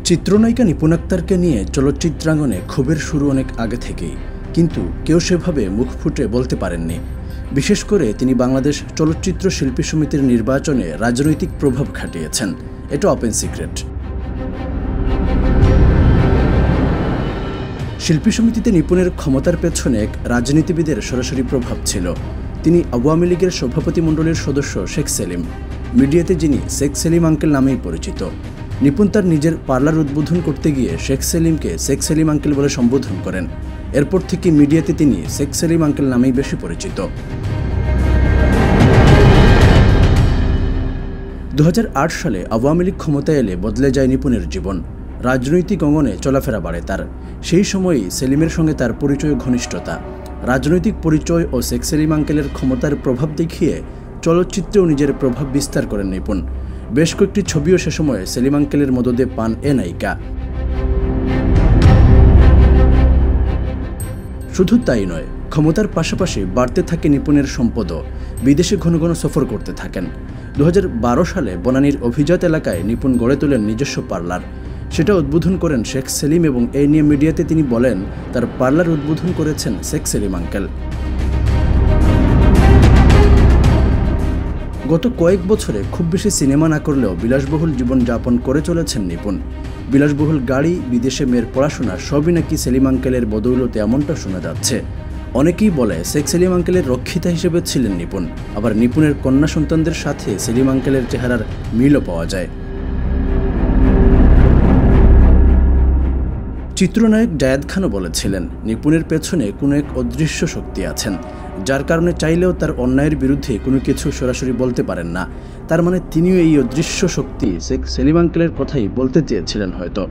চিত্রনায়িকা নিপুণ আক্তারকে নিয়ে চলচ্চিত্রাঙ্গনে ক্ষোভের শুরু অনেক আগে থেকেই, কিন্তু কেউ সেভাবে মুখ ফুটে বলতে পারেননি। বিশেষ করে তিনি বাংলাদেশ চলচ্চিত্র শিল্পী সমিতির নির্বাচনে রাজনৈতিক প্রভাব খাটিয়েছেন, এটা ওপেন সিক্রেট। শিল্পী সমিতিতে নিপুণের ক্ষমতার পেছনে এক রাজনীতিবিদের সরাসরি প্রভাব ছিল। তিনি আওয়ামী লীগের সভাপতিমণ্ডলীর সদস্য শেখ সেলিম, মিডিয়াতে যিনি শেখ সেলিম আঙ্কেল নামেই পরিচিত। নিপুণ তার নিজের পার্লার উদ্বোধন করতে গিয়ে শেখ সেলিমকে শেখ সেলিম আঙ্কেল বলে সম্বোধন করেন। এরপর থেকে মিডিয়াতে তিনি শেখ সেলিম আঙ্কেল নামেই বেশি পরিচিত। 2008 সালে আওয়ামী লীগ ক্ষমতায় এলে বদলে যায় নিপুণের জীবন। রাজনৈতিক অঙ্গনে চলাফেরা বাড়ে তার। সেই সময়ই সেলিমের সঙ্গে তার পরিচয় ঘনিষ্ঠতা। রাজনৈতিক পরিচয় ও শেখ সেলিম আঙ্কেলের ক্ষমতার প্রভাব দেখিয়ে চলচ্চিত্রেও নিজের প্রভাব বিস্তার করেন নিপুণ। বেশ কয়েকটি ছবিও সে সময় সেলিম আঙ্কেলের মদদে পান এ নায়িকা। শুধু তাই নয়, ক্ষমতার পাশাপাশি বাড়তে থাকে নিপুণের সম্পদও। বিদেশে ঘন ঘন সফর করতে থাকেন। 2012 সালে বনানীর অভিজাত এলাকায় নিপুণ গড়ে তোলেন নিজস্ব পার্লার। সেটা উদ্বোধন করেন শেখ সেলিম এবং এই নিয়ে মিডিয়াতে তিনি বলেন তার পার্লার উদ্বোধন করেছেন শেখ সেলিম আঙ্কেল। গত কয়েক বছরে খুব বেশি সিনেমা না করলেও বিলাসবহুল জীবনযাপন করে চলেছেন নিপুণ। বিলাসবহুল গাড়ি, বিদেশে মেয়ের পড়াশোনা সবই নাকি সেলিম আঙ্কেলের বদৌলতে, এমনটা শোনা যাচ্ছে। অনেকেই বলে শেখ সেলিম আঙ্কেলের রক্ষিতা হিসেবে ছিলেন নিপুণ। আবার নিপুণের কন্যা সন্তানদের সাথে সেলিম আঙ্কেলের চেহারার মিলও পাওয়া যায়। চিত্রনায়ক জায়েদ খানও বলেছিলেন নিপুণের পেছনে কোনো এক অদৃশ্য শক্তি আছেন, যার কারণে চাইলেও তার অন্যায়ের বিরুদ্ধে কোনো কিছু সরাসরি বলতে পারেন না। তার মানে তিনিও এই অদৃশ্য শক্তি শেখ সেলিম আঙ্কেলের কথাই বলতে চেয়েছিলেন হয়তো।